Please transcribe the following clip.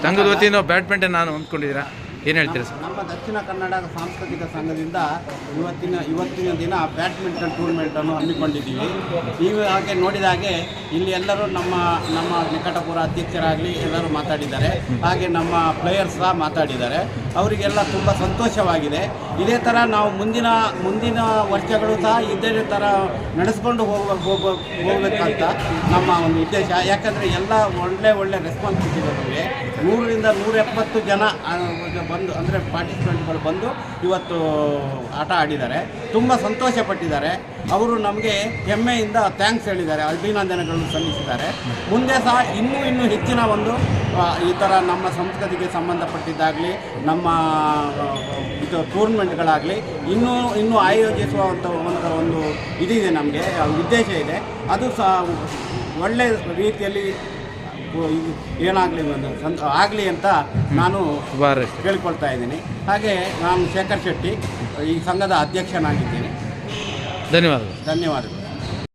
ಸಂಘದ ವತಿಯಿಂದ ಬ್ಯಾಡ್ಮಿಂಟನ್ ನಾನು ಅಂದ್ಕೊಂಡಿದ್ದೀರಾ, ಏನು ಹೇಳ್ತೀರಾ ಸರ್? ನಮ್ಮ ದಕ್ಷಿಣ ಕನ್ನಡ ಸಾಂಸ್ಕೃತಿಕ ಸಂಘದಿಂದ ಇವತ್ತಿನ ದಿನ ಬ್ಯಾಡ್ಮಿಂಟನ್ ಟೂರ್ನಮೆಂಟನ್ನು ಹಮ್ಮಿಕೊಂಡಿದ್ದೀವಿ. ನೀವು ಹಾಗೆ ನೋಡಿದ ಹಾಗೆ ಇಲ್ಲಿ ಎಲ್ಲರೂ ನಮ್ಮ ನಿಕಟಪುರ ಅಧ್ಯಕ್ಷರಾಗಲಿ ಎಲ್ಲರೂ ಮಾತಾಡಿದ್ದಾರೆ, ಹಾಗೆ ನಮ್ಮ ಪ್ಲೇಯರ್ಸ್ ಸಹ ಮಾತಾಡಿದ್ದಾರೆ. ಅವರಿಗೆಲ್ಲ ತುಂಬ ಸಂತೋಷವಾಗಿದೆ. ಇದೇ ಥರ ನಾವು ಮುಂದಿನ ವರ್ಷಗಳು ಸಹ ಇದೇ ಥರ ನಡೆಸ್ಕೊಂಡು ಹೋಗಬೇಕಂತ ನಮ್ಮ ಒಂದು ಉದ್ದೇಶ. ಯಾಕಂದರೆ ಎಲ್ಲ ಒಳ್ಳೆ ರೆಸ್ಪಾನ್ಸಿಬಿಲಿಟಿಗಳಿವೆ. 100ರಿಂದ 170 ಜನ ಬಂದು ಅಂದರೆ ಪಾರ್ಟಿಸಿಪೆಂಟ್ಗಳು ಬಂದು ಇವತ್ತು ಆಟ ಆಡಿದ್ದಾರೆ. ತುಂಬ ಸಂತೋಷಪಟ್ಟಿದ್ದಾರೆ. ಅವರು ನಮಗೆ ಹೆಮ್ಮೆಯಿಂದ ಥ್ಯಾಂಕ್ಸ್ ಹೇಳಿದ್ದಾರೆ, ಅಭಿನಂದನೆಗಳನ್ನು ಸಲ್ಲಿಸಿದ್ದಾರೆ. ಮುಂದೆ ಸಹ ಇನ್ನೂ ಹೆಚ್ಚಿನ ಒಂದು ಈ ಥರ ನಮ್ಮ ಸಂಸ್ಕೃತಿಗೆ ಸಂಬಂಧಪಟ್ಟಿದ್ದಾಗಲಿ ನಮ್ಮ ಇದು ಟೂರ್ನಮೆಂಟ್ಗಳಾಗಲಿ ಇನ್ನೂ ಆಯೋಜಿಸುವಂಥ ಒಂದು ಇದಿದೆ, ನಮಗೆ ಉದ್ದೇಶ ಇದೆ. ಅದು ಸಹ ಒಳ್ಳೆಯ ರೀತಿಯಲ್ಲಿ ಆಗಲಿ ಅಂತ ನಾನು ಕೇಳಿಕೊಳ್ತಾ ಇದ್ದೀನಿ. ಹಾಗೆ ನಾನು ಶೇಖರ್ ಶೆಟ್ಟಿ, ಈ ಸಂಘದ ಅಧ್ಯಕ್ಷನಾಗಿದ್ದೀನಿ. ಧನ್ಯವಾದಗಳು.